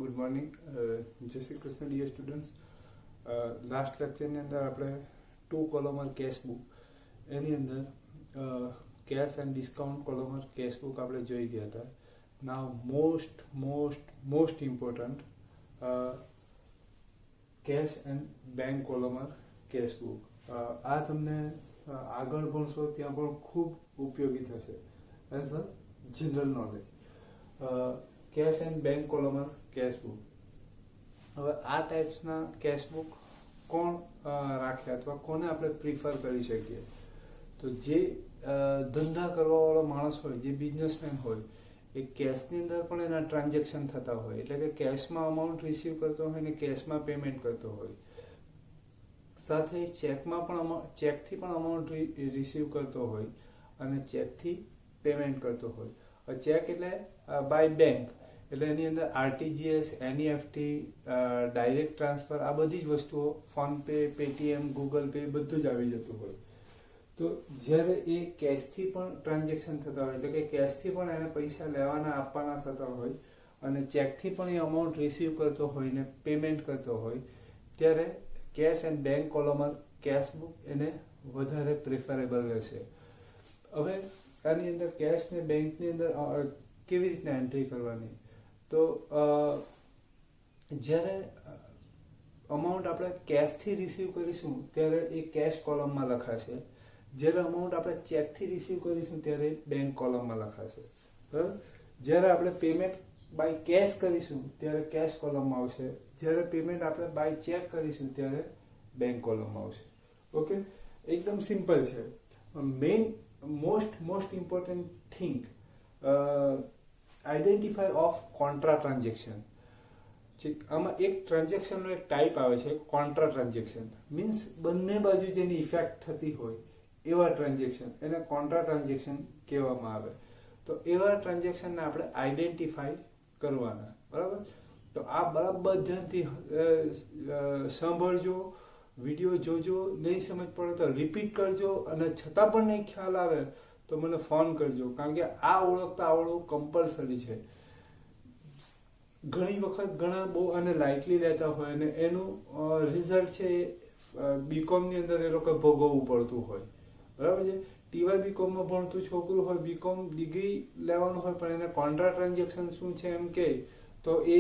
Good morning. જય Shri Krishna dear students. Last લેક્ચરની અંદર આપણે 2 કોલમર કેશ બુક એની અંદર cash and discount columnar cash book આપણે જોઈ ગયા હતા. Now most important cash and bank Colmar cash book. આ તમને આગળ ભણશો ત્યાં પણ ખૂબ ઉપયોગી થશે as a general knowledge. Cash and bank Colmar cash book. હવે આ ટાઈપ્સના કેશ બુક કોણ રાખે અથવા કોને આપણે પ્રિફર કરી શકીએ? તો જે ધંધા કરવાવાળો માણસ હોય, જે બિઝનેસમેન હોય, એ કેશની અંદર પણ એના ટ્રાન્ઝેક્શન થતા હોય, એટલે કે કેશમાં અમાઉન્ટ રિસીવ કરતો હોય ને કેશમાં પેમેન્ટ કરતો હોય, સાથે ચેકમાં પણ ચેકથી પણ અમાઉન્ટ રિસીવ કરતો હોય અને ચેકથી પેમેન્ટ કરતો હોય. ચેક એટલે બાય બેંક, એટલે એની અંદર આરટીજીએસ, એનઈએફટી, ડાયરેક્ટ ટ્રાન્સફર, આ બધી જ વસ્તુઓ, ફોનપે, પેટીએમ, ગૂગલ પે બધું જ આવી જતું હોય. તો જ્યારે એ કેશથી પણ ટ્રાન્ઝેક્શન થતા હોય, એટલે કે કેશથી પણ એને પૈસા લેવાના આપવાના થતા હોય અને ચેકથી પણ એ અમાઉન્ટ રિસીવ કરતો હોય ને પેમેન્ટ કરતો હોય, ત્યારે cash and bank Colmar cash book એને વધારે પ્રિફરેબલ રહેશે. હવે આની અંદર કેશ ને બેંકની અંદર કેવી રીતના એન્ટ્રી કરવાની? તો જ્યારે અમાઉન્ટ આપણે કેશથી રિસીવ કરીશું ત્યારે એ કેશ કોલમમાં લખાશે. જ્યારે અમાઉન્ટ આપણે ચેકથી રિસીવ કરીશું ત્યારે બેંક કોલમમાં લખાશે. બરાબર? જ્યારે આપણે પેમેન્ટ બાય કેશ કરીશું ત્યારે કેશ કોલમમાં આવશે. જ્યારે પેમેન્ટ આપણે બાય ચેક કરીશું ત્યારે બેંક કોલમમાં આવશે. ઓકે, એકદમ સિમ્પલ છે. Main most important thing, identify of contra transaction. આમાં એક ટ્રાન્ઝેક્શનનો એક ટાઈપ આવે છે કોન્ટ્રા ટ્રાન્ઝેક્શન. મીન્સ બંને બાજુ જેની ઇફેક્ટ થતી હોય એવા ટ્રાન્ઝેક્શન, એને કોન્ટ્રા ટ્રાન્ઝેક્શન કહેવામાં આવે. તો એવા ટ્રાન્ઝેક્શનને આપણે આઈડેન્ટિફાઈ કરવાના. બરાબર? તો આ બરાબર ધ્યાનથી સાંભળજો, વિડીયો જોજો. નહીં સમજ પડે તો રિપીટ કરજો, અને છતાં પણ નહીં ખ્યાલ આવે તો મને ફોન કરજો, કારણ કે આ ઓળખતા આવડવું કમ્પલસરી છે. ઘણી વખત ઘણા બહુ આને લાઇટલી લેતા હોય અને એનું રિઝલ્ટ છે બીકોમની અંદર એ લોકો ભોગવવું પડતું હોય. બરાબર છે? ટીવાય બીકોમમાં ભણતું છોકરું હોય, બીકોમ ડિગ્રી લેવાનું હોય, પણ એને કોન્ટ્રા ટ્રાન્ઝેક્શન શું છે એમ કહે તો એ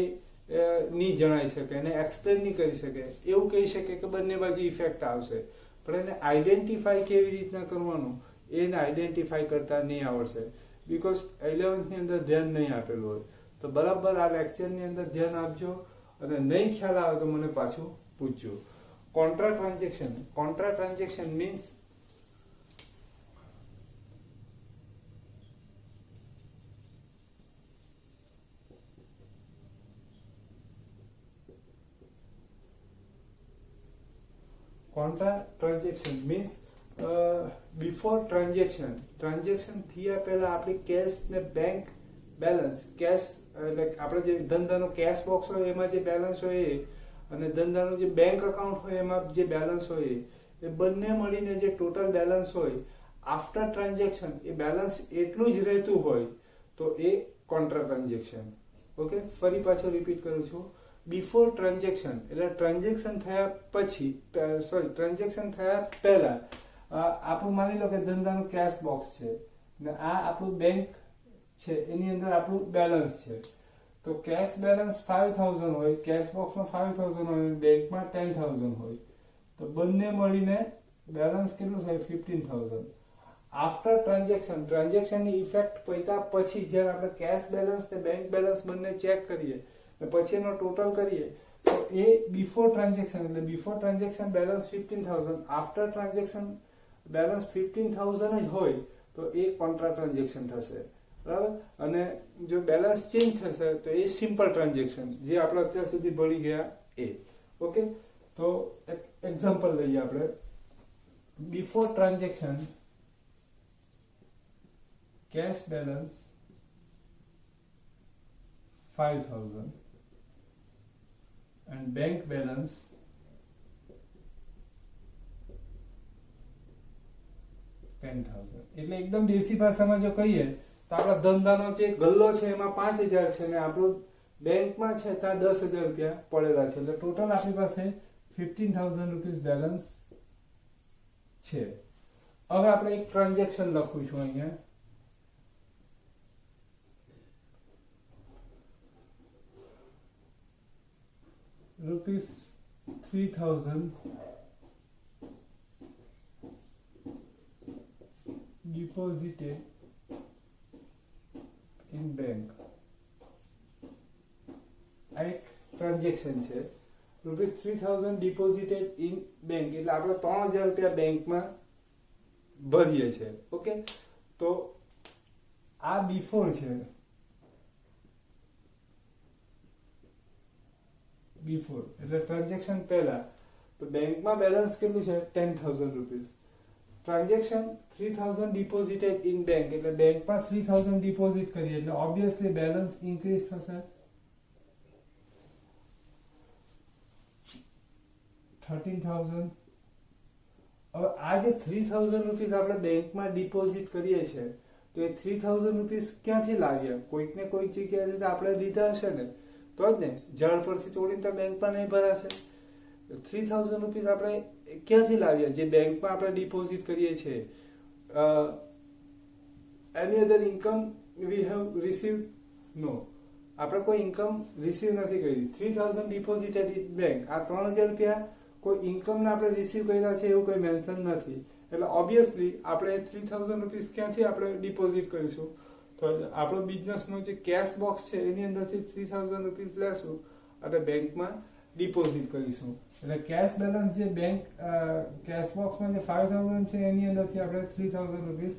નહીં જણાવી શકે, એને એક્સપ્લેન નહીં કરી શકે. એવું કહી શકે કે બંને બાજુ ઇફેક્ટ આવશે, પણ એને આઈડેન્ટિફાઈ કેવી રીતના કરવાનું એને આઈડેન્ટિફાઈ કરતા નહીં આવડશે, બીકોઝ 11th ની અંદર ધ્યાન નહીં આપેલું હોય. તો બરાબર આ લેક્ચરની અંદર ધ્યાન આપજો, અને નહીં ખ્યાલ આવે તો મને પાછું પૂછજો. Contra transaction means before transaction થયા પહેલા આપણી કેશ ને બેંક બેલેન્સ, કેશ એટલે આપણે જે ધંધાનો કેશ બોક્સ હોય એમાં જે બેલેન્સ હોય એ, અને ધંધાનું જે બેંક અકાઉન્ટ હોય એમાં જે બેલેન્સ હોય એ બંને મળીને જે ટોટલ બેલેન્સ હોય આફ્ટર ટ્રાન્ઝેક્શન, એ બેલેન્સ એટલું જ રહેતું હોય તો એ કોન્ટ્રા ટ્રાન્ઝેક્શન. ઓકે, ફરી પાછો રિપીટ કરું છું. બિફોર ટ્રાન્ઝેક્શન એટલે ટ્રાન્ઝેક્શન થયા પછી, ટ્રાન્ઝેક્શન થયા પહેલા આપણું માની લો કે ધંધાનું કેશ બોક્સ છે ને આ આપણું બેંક છે, એની અંદર આપણું બેલેન્સ છે. તો કેશ બેલેન્સ 5000 હોય, કેશ બોક્સમાં 5000 હોય, બેંકમાં 10000 હોય, તો બંને મળીને બેલેન્સ કેટલું થાય? 15000. આફ્ટર ટ્રાન્ઝેક્શન, ટ્રાન્ઝેક્શનની ઇફેક્ટ પૈતા પછી જ્યારે આપણે કેશ બેલેન્સ ને બેંક બેલેન્સ બંને ચેક કરીએ પછી એનો ટોટલ કરીએ તો એ બિફોર ટ્રાન્ઝેક્શન, એટલે before transaction balance 15000, after transaction balance 15000 જ હોય તો એ કોન્ટ્રા ટ્રાન્ઝેક્શન થશે. બરાબર? અને જો બેલેન્સ ચેન્જ થશે તો એ સિમ્પલ ટ્રાન્ઝેક્શન, જે આપણે અત્યાર સુધી ભણી ગયા એ. ઓકે, તો એક એક્ઝામ્પલ લઈએ આપણે. Before transaction cash balance 5000 and bank balance 10,000. એટલે એકદમ દેશી ભાષામાં જો કહીએ તો આપણા ધંધાનો જે ગલ્લો છે એમાં 5000 છે ને આપણું બેંકમાં છે ત્યાં 10,000 રૂપિયા પડેલા છે, એટલે ટોટલ આપણી પાસે 15,000 રૂપીસ બેલેન્સ છે. હવે આપણે એક ટ્રાન્ઝેક્શન લખું છું અહીંયા, ₹3,000 deposited in bank. આ એક ટ્રાન્ઝેક્શન છે, ₹3,000 deposited in bank, એટલે આપણે 3,000 રૂપિયા બેંકમાં ભરીએ છે. ઓકે, તો આ બિફોર છે, બિફોર એટલે ટ્રાન્ઝેક્શન પહેલા. તો બેંકમાં બેલેન્સ કેટલું છે? 10,000 rupees. Transaction 3,000 deposited in bank, એટલે બેંકમાં 3,000 ડિપોઝિટ કરીએ એટલે ઓબ્વિયસલી બેલેન્સ ઇન્ક્રીઝ થશે, 13,000. હવે આ જે 3,000 રૂપીસ આપણે બેંકમાં ડિપોઝિટ કરીએ છીએ, તો એ 3,000 રૂપીસ ક્યાંથી લાવ્યા? કોઈક ને કોઈક જગ્યાએથી આપણે લીધા હશે ને, તો જ ને, ઝાડ પરથી તોડીને તો બેંકમાં નહીં ભરાશે. 3,000 રૂપીસ આપણે ક્યાંથી લાવ્યા? જે બેંકમાં આપણે ડિપોઝિટ કરીએ છીએ. એની other income we have received? નો, આપણે કોઈ ઇન્કમ રિસીવ નથી કરી. 3,000 ડિપોઝિટેડ ઇન બેંક, આ 3,000 રૂપિયા કોઈ ઇન્કમના આપણે રિસીવ કર્યા છે એવું કોઈ મેન્શન નથી, એટલે ઓબ્વિયસલી આપણે 3,000 રૂપીસ ક્યાંથી આપણે ડિપોઝિટ કરીશું? તો આપણો બિઝનેસનો જે કેશ બોક્સ છે એની અંદરથી 3,000 રૂપીસ લેશું અને બેંકમાં ડિપોઝિટ કરીશું. એટલે કેશ બેલેન્સ જે બેંક કેશ બોક્સમાં જે 5,000 છે એની અંદરથી આપણે 3,000 રૂપીસ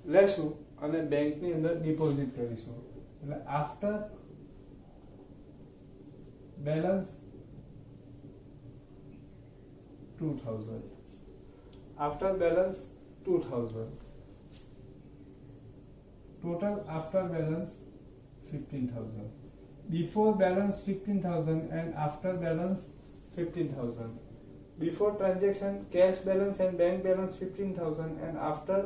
લેશું અને બેંકની અંદર ડિપોઝિટ કરીશું. એટલે after balance 2,000, after balance 2,000, total after balance 15,000. Before balance 15,000 and after balance 15,000. Before transaction cash balance and bank balance 15,000 and after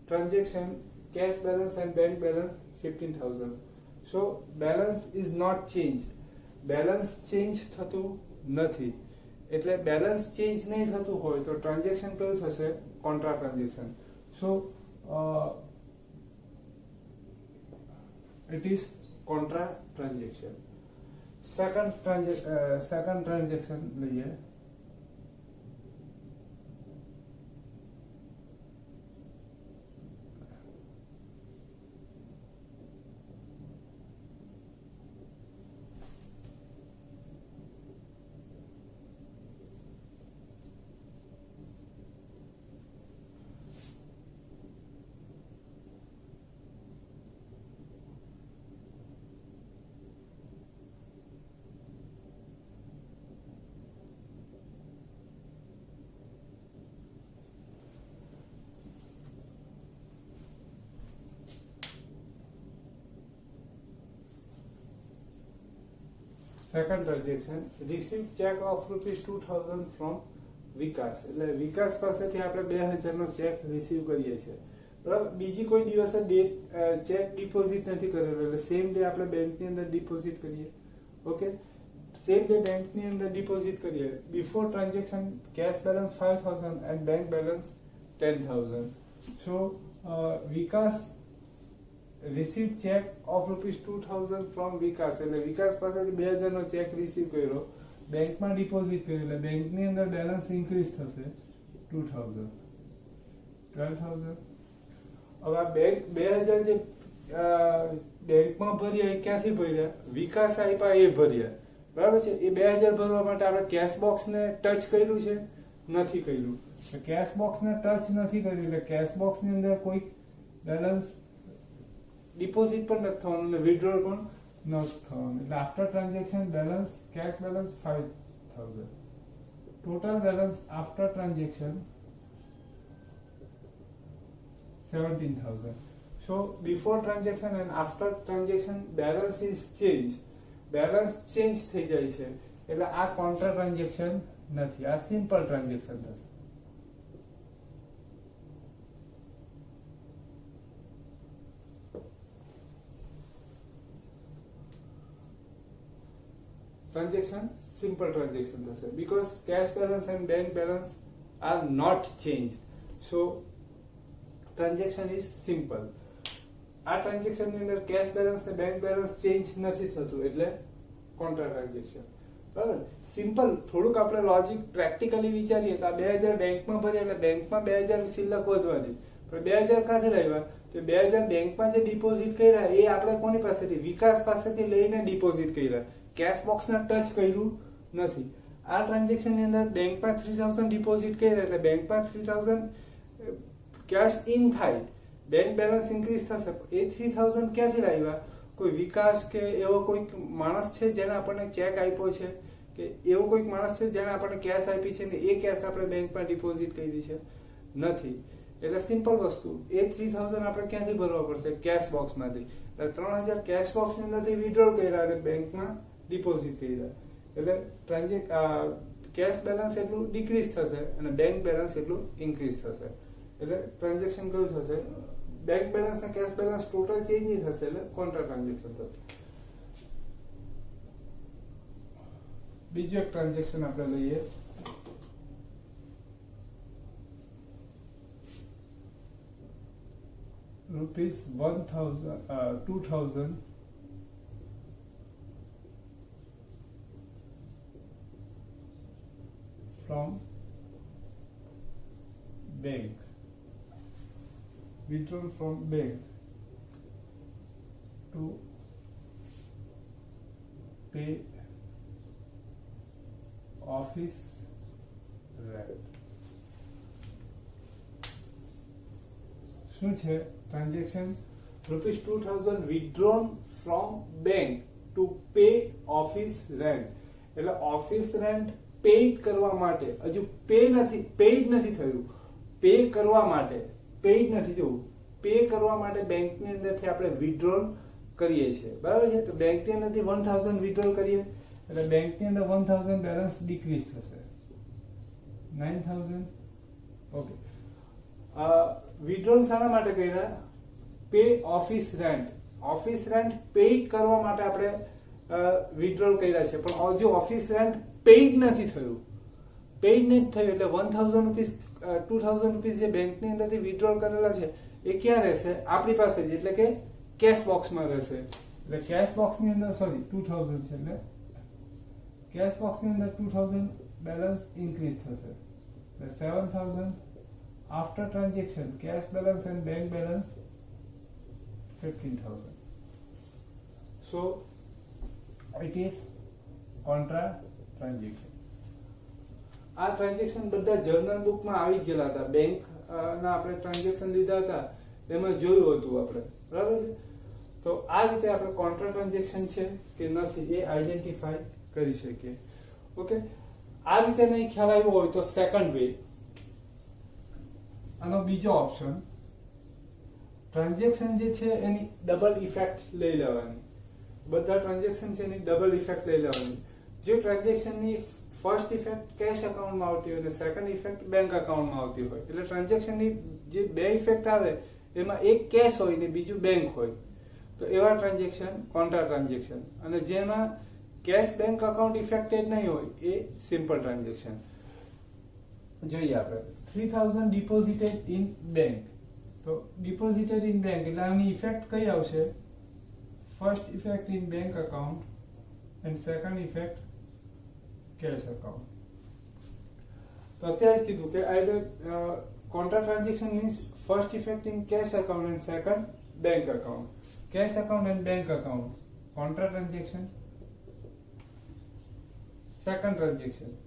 transaction cash balance and bank balance 15,000. So balance is not changed. Balance change થતું નથી. એટલે balance change નહીં થતું હોય તો transaction કયું થશે? Contra transaction. So it is contra transaction. Second transaction લઈએ. Second transaction, receive cheque of ₹2,000 from Vikas. એટલે વિકાસ પાસેથી આપણે 2,000 નો ચેક રિસીવ કરીએ છીએ, બરાબર. બીજી કોઈ દિવસે ચેક ડિપોઝિટ નથી કરેલો, એટલે સેમ ડે આપણે બેંકની અંદર ડિપોઝિટ કરીએ. ઓકે, સેમ ડે બેંકની અંદર ડિપોઝિટ કરીએ. Before transaction cash balance 5,000 and bank balance 10,000. So Vikas receive cheque of ₹2,000 from Vikas, એટલે વિકાસ પાસેથી 2,000 નો ચેક રિસીવ કર્યો, બેંકમાં ડિપોઝિટ કર્યો, એટલે બેંકની અંદર બેલેન્સ ઇન્ક્રીઝ થશે 2,000, 12,000. હવે આ બેંક 2,000 જે બેંકમાં ભર્યા એ ક્યાંથી ભર્યા? વિકાસ આપ્યા એ ભર્યા, બરાબર છે. એ 2,000 ભરવા માટે આપણે કેશ બોક્સને ટચ કર્યું છે? નથી કર્યું. કેશ બોક્સને ટચ નથી કર્યું એટલે કેશ બોક્સની અંદર કોઈ બેલેન્સ ડિપોઝિટ પણ નથી થવાનું અને વિથડ્રોલ પણ નથી થવાનું. એટલે after transaction balance cash balance 5,000, total balance after transaction 17,000. So before transaction and after transaction balance is change. Balance change થઈ જાય છે એટલે આ કોન્ટ્રા ટ્રાન્ઝેક્શન નથી, આ સિમ્પલ ટ્રાન્ઝેક્શન થશે. ટ્રાન્ઝેક્શન સિમ્પલ ટ્રાન્ઝેક્શન થશે because cash balance and bank balance are not change so transaction is simple. આ ટ્રાન્ઝેક્શન ની અંદર કેશ બેલેન્સ ને બેંક બેલેન્સ ચેન્જ નથી થતું એટલે કોન્ટ્રા ટ્રાન્ઝેક્શન. બરાબર સિમ્પલ. થોડુંક આપણે લોજિક પ્રેક્ટિકલી વિચારીએ તો આ 2000 બેંકમાં ભર્યા એટલે બેંકમાં 2000 સિલક વધવાની પણ 2000 ક્યાંથી લાવ્યા તો 2000 બેંકમાં જે ડિપોઝિટ કર્યા એ આપણે કોની પાસેથી વિકાસ પાસેથી લઈને ડિપોઝિટ કર્યા કેશ બોક્સને ટચ કર્યું નથી. આ ટ્રાન્ઝેક્શન ની અંદર બેંકમાં 3000 ડિપોઝિટ કર્યા એટલે બેંકમાં 3000 કેશ ઇન થાય બેંક બેલેન્સ ઇન્ક્રીઝ થશે એ 3000 ક્યાંથી લાવ્યા કોઈ વિકાસ કે એવો કોઈક માણસ છે જેને આપણને ચેક આપ્યો છે કે એવો કોઈક માણસ છે જેને આપણને કેશ આપી છે ને એ કેશ આપણે બેંકમાં ડિપોઝિટ કરી છે નથી. એટલે સિમ્પલ વસ્તુ એ 3000 આપણે ક્યાંથી ભરવા પડશે કેશ બોક્સમાંથી એટલે 3000 કેશ બોક્સની અંદરથી વિથડ્રોલ કર્યા અને બેંકમાં ડિપોઝિટ કર્યા એટલે કેશ બેલેન્સ એટલું ડિક્રીઝ થશે અને બેંક બેલેન્સ એટલું ઇન્ક્રીઝ થશે એટલે ટ્રાન્ઝેક્શન કયું થશે બેંક બેલેન્સ અને કેશ બેલેન્સ ટોટલ ચેન્જ નહીં થશે એટલે કોન્ટ્રા ટ્રાન્ઝેક્શન થશે. બીજું એક ટ્રાન્ઝેક્શન આપણે લઈએ rupees 2000 from bank withdrawn from bank to pay office rent. શું છે transaction rupees 2000 withdrawn from bank to pay office rent એટલે ઓફિસ રેન્ટ પેઇડ કરવા માટે હજુ પેઇડ નથી થયું પે કરવા માટે પેઇડ નથી થયું પે કરવા માટે બેંકની અંદરથી આપણે વિથડ્રોલ કરીએ છીએ બરાબર છે તો બેંકની અંદરથી 1000 વિથડ્રોલ કરીએ એટલે બેંકની અંદર 1000 બેલેન્સ ડિક્રીઝ થશે 9000 ઓકે. વિથડ્રોલ શાના માટે કર્યા પે ઓફિસ રેન્ટ પેઇડ કરવા માટે આપણે વિથડ્રોલ કર્યા છે પણ હજુ ઓફિસ રેન્ટ પેઇડ નથી થયું એટલે 1000 રૂપીસ 2000 રૂપીસ જે બેંકની અંદરથી વિથડ્રોલ કરેલા છે એ ક્યાં રહેશે આપણી પાસે જ એટલે કે કેશ બોક્સમાં રહેશે એટલે કેશ બોક્સની અંદર 2000 છે એટલે કેશ બોક્સની અંદર 2000 બેલેન્સ ઇન્ક્રીઝ થશે એટલે 7000 after transaction cash balance and bank balance 15000 so it is contra transaction. આ ટ્રાન્ઝેક્શન બધા જર્નલ બુકમાં આવી ગયેલા હતા બેંક ના આપણે ટ્રાન્ઝેક્શન લીધા હતા એમાં જોયું હતું આપણે બરાબર છે તો આ રીતે આપણે કોન્ટ્રા ટ્રાન્ઝેક્શન છે કે નથી એ આઈડેન્ટિફાઈ કરી શકીએ. ઓકે આ રીતે નહીં ખ્યાલ આવ્યો હોય તો સેકન્ડ વે આનો બીજો ઓપ્શન ટ્રાન્ઝેક્શન જે છે એની ડબલ ઇફેક્ટ લઈ લેવાની બધા ટ્રાન્ઝેક્શન છે એની ડબલ ઇફેક્ટ લઈ લેવાની જે ટ્રાન્ઝેક્શનની ફર્સ્ટ ઇફેક્ટ કેશ એકાઉન્ટમાં આવતી હોય અને સેકન્ડ ઇફેક્ટ બેંક એકાઉન્ટમાં આવતી હોય એટલે ટ્રાન્ઝેક્શનની જે બે ઇફેક્ટ આવે એમાં એક કેશ હોય ને બીજું બેંક હોય તો એવા ટ્રાન્ઝેક્શન કોન્ટ્રા ટ્રાન્ઝેક્શન અને જેમાં કેશ બેંક એકાઉન્ટ ઇફેક્ટેડ નહીં હોય એ સિમ્પલ ટ્રાન્ઝેક્શન. જોઈએ આપણે 3000 ડિપોઝિટેડ ઇન બેંક તો ડિપોઝિટેડ ઇન બેંક એટલે આની ઇફેક્ટ કઈ આવશે first effect in bank account and second effect cash account. તો અત્યારે કીધું કે either contra transaction means first effect in cash account and second bank account cash account and bank account contra transaction. Second transaction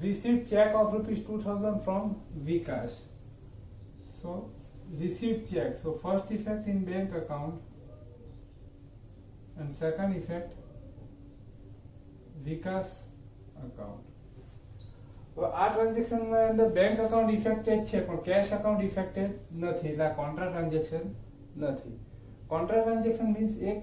received check of rupees 2000 from Vikas. So received check. So first effect in bank account and second effect Vikas account. આ transaction માં અંદર bank account affected છે પણ cache account affected નથી એટલે contra transaction નથી. Contra transaction means એક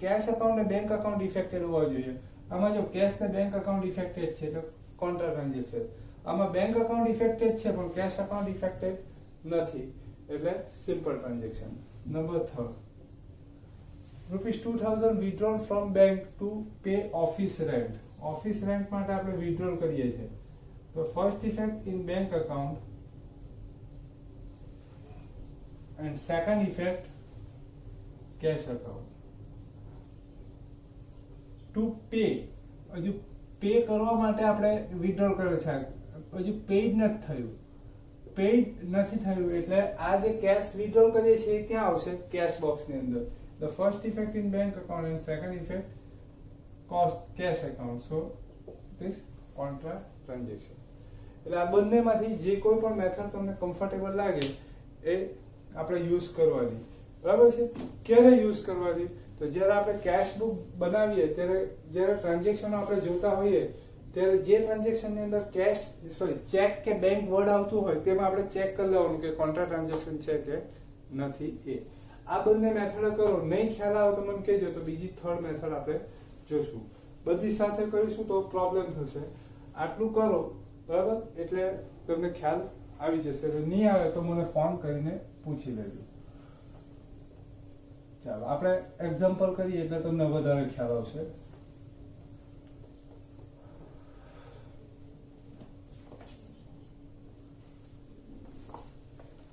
cache account અને બેંક એકાઉન્ટ ઇફેક્ટેડ હોવા જોઈએ. આમાં જો કેશ ને બેંક એકાઉન્ટ ઇફેક્ટેડ છે એટલે કોન્ટ્રા ટ્રાન્ઝેક્શન. આમાં બેંક એકાઉન્ટ ઇફેક્ટેડ છે પણ કેશ એકાઉન્ટ ઇફેક્ટેડ નથી એટલે simple transaction. Number 3 rupees 2000 withdrawn from bank to pay office rent. Office rent માટે આપણે વિથડ્રોલ કરીએ છીએ. તો first effect in bank account and second effect cash account. To pay, હજુ પે કરવા માટે આપણે વિથડ્રોલ કરે છે, હજુ પેડ નથી થયું. પેડ નથી થયું એટલે આ જે કેશ વિથડ્રોલ કરીએ છીએ ક્યાં આવશે? કેશ બોક્સ ની અંદર. The first effect in bank account and second effect cost cash account. So this contra transaction. એટલે આ બંનેમાંથી જે કોઈ પણ મેથડ તમને કમ્ફર્ટેબલ લાગે એ આપણે યુઝ કરવાની. બરાબર છે? ક્યારે યુઝ કરવાની? તો જ્યારે આપણે કેશ બુક બનાવીએ ત્યારે જ્યારે ટ્રાન્ઝેક્શન આપણે જોતા હોઈએ ત્યારે જે ટ્રાન્ઝેક્શન ની અંદર ચેક કે બેંક વર્ડ આવતું હોય તેમાં આપણે ચેક કરી લેવાનું કે કોન્ટ્રા ટ્રાન્ઝેક્શન છે કે નથી એ. આ બંને મેથડ કરો, નહીં ખ્યાલ આવે તો મને કહેજો, તો બીજી થર્ડ મેથડ આપણે જોશું. બધી સાથે કરીશું તો પ્રોબ્લેમ થશે. આટલું કરો બરાબર, એટલે તમને ખ્યાલ આવી જશે. નહીં આવે તો મને ફોન કરીને પૂછી લેજો. ચાલો આપણે એક્ઝામ્પલ કરીએ એટલે તમને વધારે ખ્યાલ આવશે.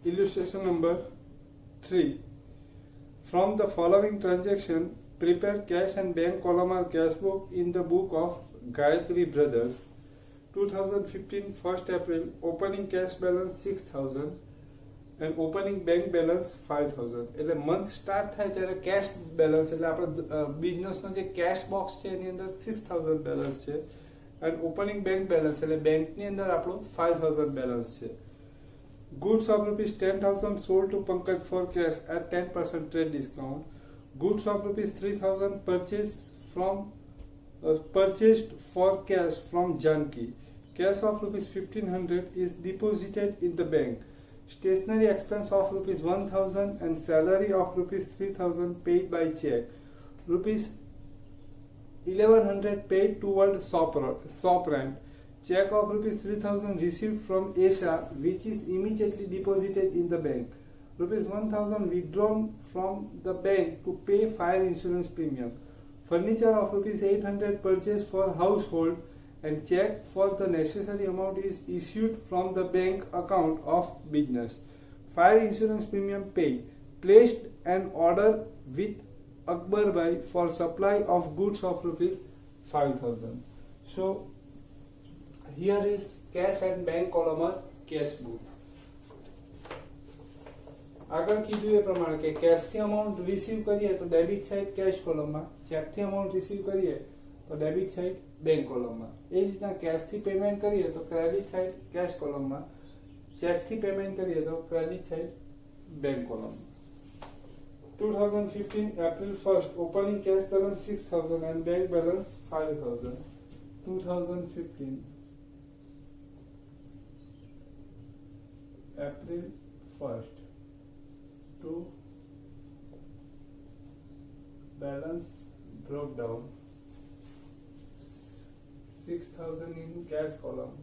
Illustration number 3. From the following transaction, prepare cash and bank column or cash book in the book of Gayatri Brothers. 2015 1st April, opening cash balance 6,000 and opening bank balance 5,000. એટલે મંથ સ્ટાર્ટ થાય ત્યારે cache balance એટલે આપણે બિઝનેસનો જે cache box છે એની અંદર 6,000 balance છે અને ઓપનિંગ બેંક બેલેન્સ એટલે બેંકની અંદર આપણું 5,000 બેલેન્સ છે. Goods of rupees 10,000 sold to Pankaj for cash at 10% trade discount. Goods of rupees 3,000 purchased for cash from Janki. Cash of rupees 1,500 is deposited in the bank. Stationery expense of rupees 1,000 and salary of rupees 3,000 paid by check. Rupees 1,100 paid toward shop rent. Check of rupees 3,000 received from Asia, which is immediately deposited in the bank. Rupees 1,000 withdrawn from the bank to pay fire insurance premium. Furniture of rupees 800 purchased for household and check for the necessary amount is issued from the bank account of business. Fire insurance premium paid. Placed an order with Akbar Bhai for supply of goods of rupees 5,000. So here is cash and bank column or cash book. આગળ કીધું એ પ્રમાણે કે cache થી amount receive કરીએ તો debit side cache કોલમમાં, check થી amount receive કરીએ તો ડેબિટ સાઇડ બેંક કોલમમાં. એ જ રીતના કેશ થી પેમેન્ટ કરીએ તો ક્રેડિટ સાઇડ કેશ કોલમમાં, ચેક થી પેમેન્ટ કરીએ તો ક્રેડિટ સાઇડ બેંક કોલમમાં. 2015 April 1st, opening cash balance 6,000 and bank balance 5,000. 2015 April 1st to balance broke down 6,000 in cash column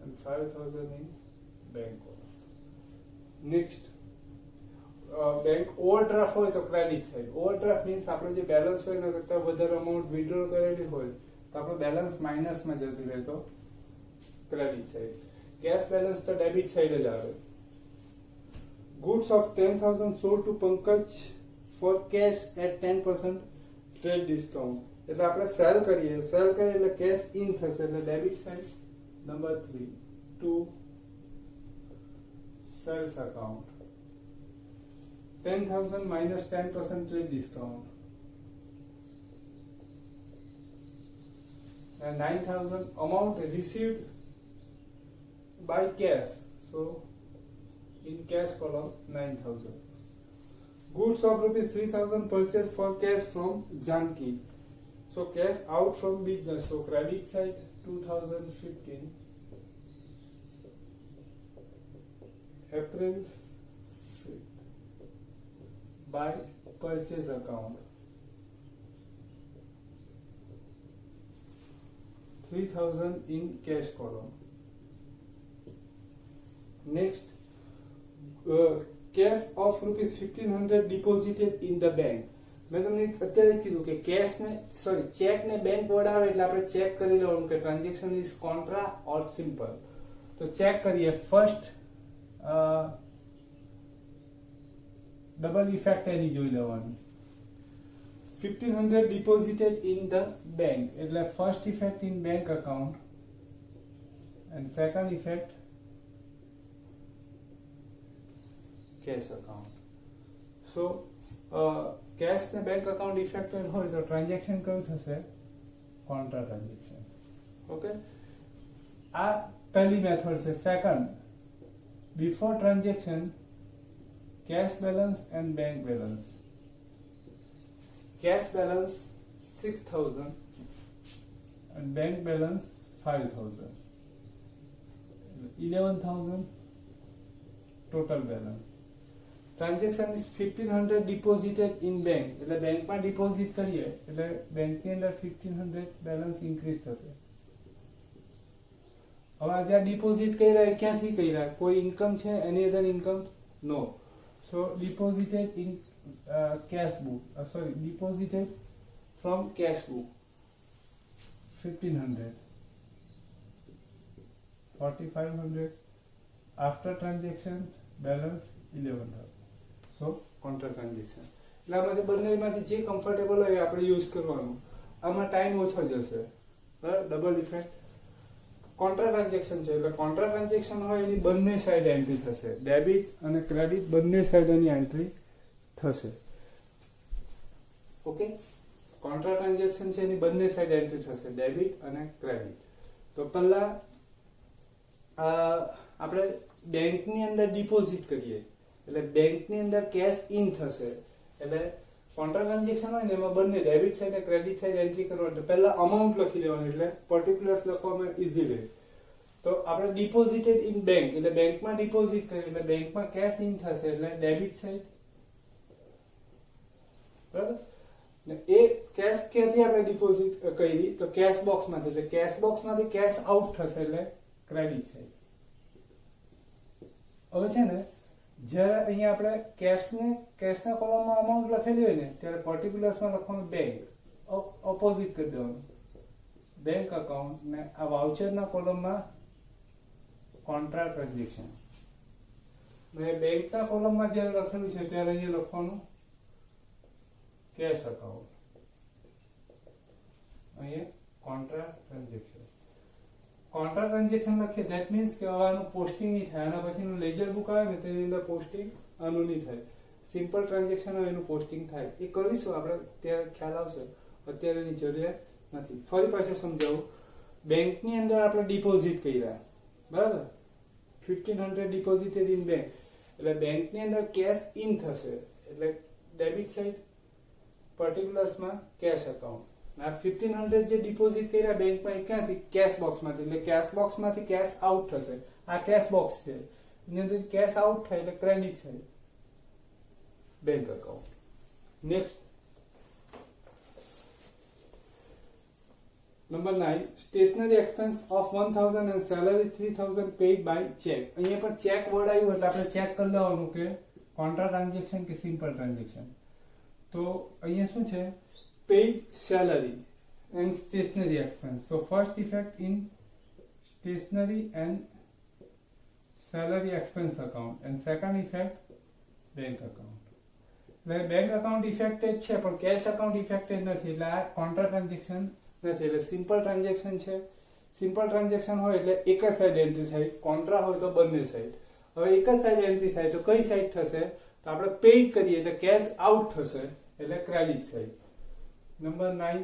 and 5,000 in bank column. Next, bank overdraft હોય તો credit side. Overdraft means આપણે જે balance હોય એના કરતા વધારે amount withdraw કરેલી હોય તો આપણો બેલેન્સ માઇનસમાં જતી રહે તો ક્રેડિટ સાઇડ. કેશ બેલેન્સ તો ડેબિટ સાઇડ જ આવે. Goods of 10,000 sold to Pankaj for cash at 10% trade discount. એટલે આપણે સેલ કરીએ એટલે કેશ ઇન થશે એટલે debit side. Number 3 to sales account. 10,000 minus 10% trade discount. And 9,000 amount received by cash. So in cash column 9,000. Goods of rupees 3,000 purchased for cash from Janki. So cash out from business. So credit side 2015 April 5th by purchase account 3,000 in cash column. Next, cash of rupees 1,500 deposited in the bank. મેં તમને અત્યારે જ કીધું કે check ને bank વડાવે એટલે આપણે check કરી લેવાનું કે transaction is contra or simple. તો ચેક કરીએ. ફર્સ્ટ ડબલ ઇફેક્ટ એની જોઈ લેવાની. 1500 deposited in the bank એટલે first effect in bank account and second effect cash account. So cash ને બેંક અકાઉન્ટ ઇફેક્ટ હોય તો ટ્રાન્ઝેક્શન કયું થશે? Contra transaction. ઓકે, આ પહેલી મેથડ છે. Second, before transaction cash balance and bank balance. Cash balance 6,000 and bank balance 5,000. 11,000 total balance. Transaction is 1500 deposited in bank. એટલે બેંકમાં ડિપોઝિટ કરીએ એટલે બેંકની અંદર 1500 બેલેન્સ ઇન્ક્રીઝ થશે. હવે આ જ્યાં ડિપોઝિટ કર્યા એ ક્યાંથી કર્યા? કોઈ ઇન્કમ છે? Any other income? No. So deposited in cash book. Deposited from cash book 1500. 4500 after transaction balance 1100. So contra transaction. એટલે આમાંથી બંનેમાંથી જે કમ્ફર્ટેબલ હોય આપણે યુઝ કરવાનું. આમાં ટાઈમ ઓછો જશે. Double effect. કોન્ટ્રા ટ્રાન્ઝેક્શન છે એટલે કોન્ટ્રા ટ્રાન્ઝેક્શન હોય એની બંને સાઈડ એન્ટ્રી થશે. ડેબિટ અને ક્રેડિટ બંને સાઈડ એની એન્ટ્રી થશે. ઓકે, કોન્ટ્રા ટ્રાન્ઝેક્શન છે એની બંને સાઈડ એન્ટ્રી થશે, ડેબિટ અને ક્રેડિટ. તો પહેલા આપણે બેંકની અંદર ડિપોઝિટ કરીએ એટલે બેંકની અંદર કેશ ઇન થશે. એટલે કોન્ટ્રા ટ્રાન્ઝેક્શન હોય ને એમાં બંને ડેબિટ સાઈડ અને ક્રેડિટ સાઈડ એન્ટ્રી કરવાની. પહેલા અમાઉન્ટ લખી લેવાનું એટલે પર્ટિક્યુલર્સ લખવામાં ઈઝી રહે. તો આપણે ડિપોઝિટેડ ઇન બેંક એટલે બેંકમાં ડિપોઝિટ કરી એટલે બેંકમાં કેશ ઇન થશે એટલે ડેબિટ સાઈડ. બરાબર ને એ કેશ ક્યાંથી આપણે ડિપોઝિટ કરી? તો કેશ બોક્સમાંથી. એટલે કેશ બોક્સમાંથી કેશ આઉટ થશે એટલે ક્રેડિટ સાઈડ. હવે છે ને જ્યારે અહીંયા આપણે કેશના કોલમમાં અમાઉન્ટ લખેલી હોય ને ત્યારે પર્ટિક્યુલર્સમાં લખવાનું બેંક, ઓપોઝિટ કરી દેવાનું બેંક અકાઉન્ટ, ને આ વાઉચરના કોલમમાં કોન્ટ્રા ટ્રાન્ઝેક્શન. ને બેંકના કોલમમાં જ્યારે લખેલું છે ત્યારે અહીંયા લખવાનું કેશ અકાઉન્ટ, અહીંયા કોન્ટ્રા ટ્રાન્ઝેક્શન. કોન્ટ્રા ટ્રાન્ઝેક્શન લખીએ ધેટ મીન્સ કે આનું પોસ્ટિંગ નહીં થાય. આના પછીનું લેજર બુક આવે ને તેની અંદર પોસ્ટિંગ આનું નહીં થાય. સિમ્પલ ટ્રાન્ઝેક્શન હોય એનું પોસ્ટિંગ થાય. એ કરીશું આપણે, ત્યારે ખ્યાલ આવશે. અત્યારે એની જરૂરિયાત નથી. ફરી પાછું સમજાવું. બેંકની અંદર આપણે ડિપોઝિટ કર્યા, બરાબર, 1500 ડિપોઝિટેડ ઇન બેંક એટલે બેંકની અંદર કેશ ઇન થશે એટલે ડેબિટ સાઈડ, પર્ટિક્યુલર્સમાં કેશ અકાઉન્ટ. આ 1500 જે ડિપોઝિટ કર્યા બેંકમાં એ ક્યાંથી? કેશ બોક્સમાંથી. એટલે કેશ બોક્સમાંથી કેશ આઉટ થશે. આ કેશ બોક્સ છે એની અંદર કેશ આઉટ થાય એટલે ક્રેડિટ થાય bank account. Next number 9, stationery expense of 1000 and salary 3000 paid by check. અહીંયા પણ ચેક વર્ડ આવ્યું એટલે આપણે ચેક કરી લેવાનું કે કોન્ટ્રા ટ્રાન્ઝેક્શન કે સિમ્પલ ટ્રાન્ઝેક્શન. તો અહીંયા શું છે? paid salary and stationery expense. So first effect in stationery and salary expense account and second effect bank account. એટલે બેંક અકાઉન્ટ ઇફેક્ટેડ છે પણ કેશ અકાઉન્ટ ઇફેક્ટેડ નથી એટલે આ કોન્ટ્રા ટ્રાન્ઝેક્શન નથી. એટલે સિમ્પલ ટ્રાન્ઝેક્શન છે. સિમ્પલ ટ્રાન્ઝેક્શન હોય એટલે એક જ સાઈડ એન્ટ્રી થાય, કોન્ટ્રા હોય તો બંને સાઈડ. હવે એક જ સાઈડ એન્ટ્રી થાય તો કઈ સાઈડ થશે? તો આપણે પેઇડ કરીએ એટલે કેશ આઉટ થશે એટલે credit side. Number 9,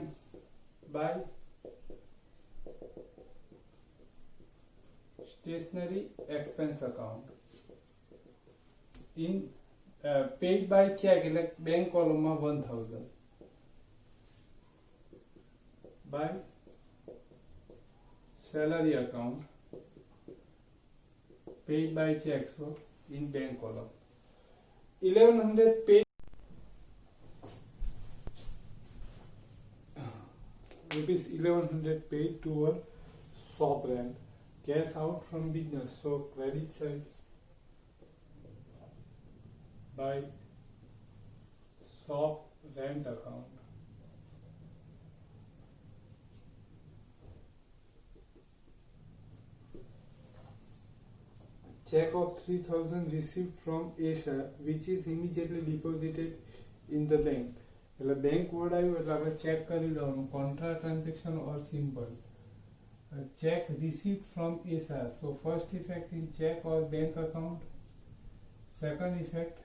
by stationery expense account in paid by check એટલે બેંક કોલમમાં 1000 by salary account paid by check, so in bank column 1100 paid rupees 1100 paid to a shop rent, cash out from business, so credit side by shop rent account. Check of 3,000 received from ASA which is immediately deposited in the bank. એટલે bank word આવ્યું એટલે આપણે check કરી લેવાનું contra transaction or simple. Check received from ASA. So first effect in check or bank account. Second effect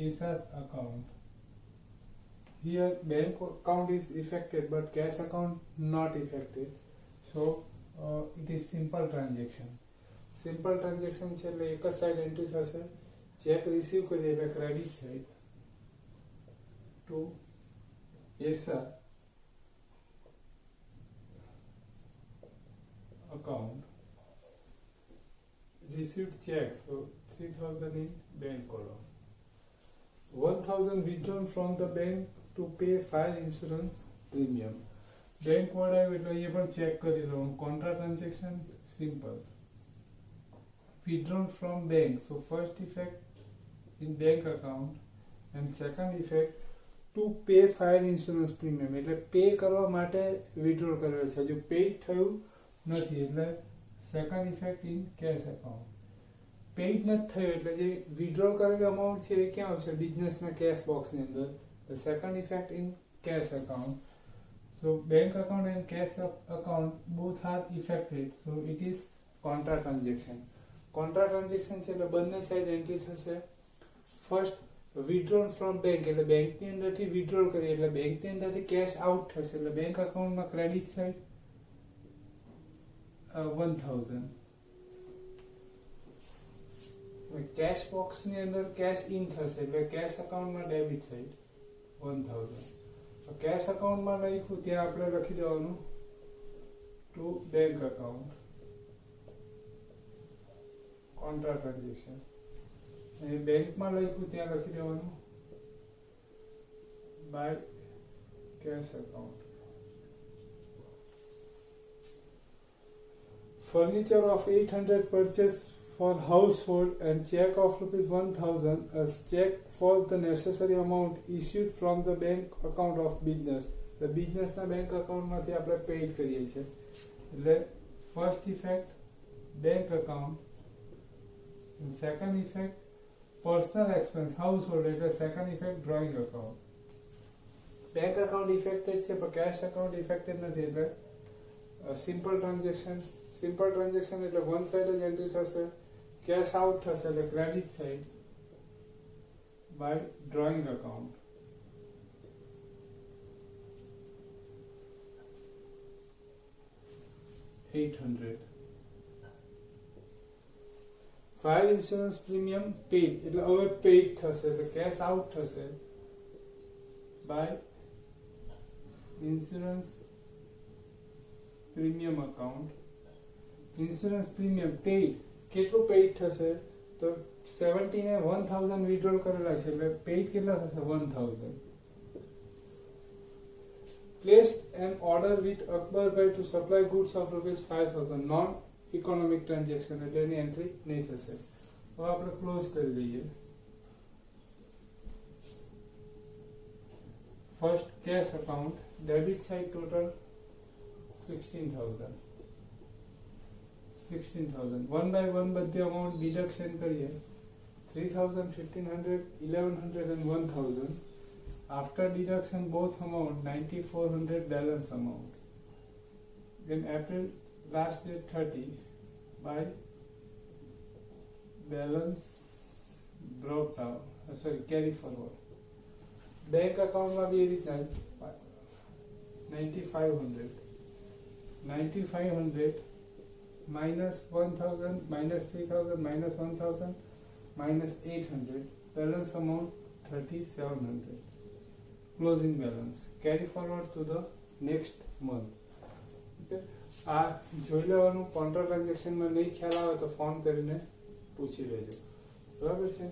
ASA's account. Here bank account is affected but cash account not affected. So it is simple transaction. Simple transaction છે એટલે એક જ side entry થશે. Check receive કરીએ એટલે credit side to ASA account. Received check, so 3,000 in bank column. 1,000 withdrawn from the bank to pay fire insurance premium. Bank word આવ્યું એટલે એ પણ ચેક કરી લો. Contra transaction simple. Withdrawn from bank, so first effect in bank account and second effect to pay fire insurance premium. એટલે pay કરવા માટે withdrawal કરેલ છે, હજુ પેડ થયું નથી એટલે second effect in cash account. Paid નથી થયું એટલે જે વિથડ્રોલ કરેલ અમાઉન્ટ છે એ ક્યાં આવશે? બિઝનેસના કેશ બોક્સની અંદર. Second effect in cash account. So bank account and cash account both are affected, so it is contra transaction. Contra transaction છે એટલે બંને સાઈડ એન્ટ્રી થશે. ફર્સ્ટ વિથડ્રોન ફ્રોમ બેંક એટલે બેંકની અંદરથી વિથડ્રોલ કરીએ એટલે બેંકની અંદરથી કેશ આઉટ થશે એટલે બેંક અકાઉન્ટમાં ક્રેડિટ સાઈડ 1,000. કેશ બોક્સની અંદર કેશ ઇન થશે એટલે કેશ અકાઉન્ટમાં ડેબિટ સાઈડ 1,000. કેશ અકાઉન્ટમાં લખ્યું ત્યાં આપણે લખી દેવાનું to bank account contra transaction. બેંકમાં લખ્યું ત્યાં લખી દેવાનું by cash account. Furniture of 800 purchase for household and check of rupees 1,000 as check for the necessary amount issued from the bank account of business. The business ના bank account માંથી આપણે paid કરીએ છીએ એટલે first effect bank account and second effect personal expense household એટલે second effect drawing account. Bank account affected છે પણ cash account affected નથી એટલે simple transaction. Simple transaction એટલે one side જ એન્ટ્રી થશે, cash out થશે એટલે credit side by drawing account. $800. Fire insurance premium paid એટલે હવે paid થશે એટલે cash out થશે by insurance premium account. Insurance premium paid કેટલું paid થશે તો 70 ને 1,000 withdrawal કરેલા છે એટલે paid કેટલા થશે 1,000. Placed an order with Akbar Bhai to supply goods of ₹5,000. Non economic transaction એટલે એની એન્ટ્રી નહીં થશે. હવે આપણે ક્લોઝ કરી દઈએ. First cash account debit side total 16,000. 16,000 1 by 1 બધી અમાઉન્ટ ડિડક્શન કરીએ 3,000 1,500 1,100 and 1,000. After deduction both amount 9,400 balance amount. Then April last date 30 by balance brought down, carry forward. Bank account માં બી એ રીતના 9,500 minus 1,000 minus 3,000 minus 1,000 minus 800 balance amount 3,700. Closing balance carry forward to the next month. Okay. આ જોઈ લેવાનું. Contra ટ્રાન્ઝેક્શનમાં નહીં ખ્યાલ આવે તો phone કરીને પૂછી લેજો. બરાબર છે.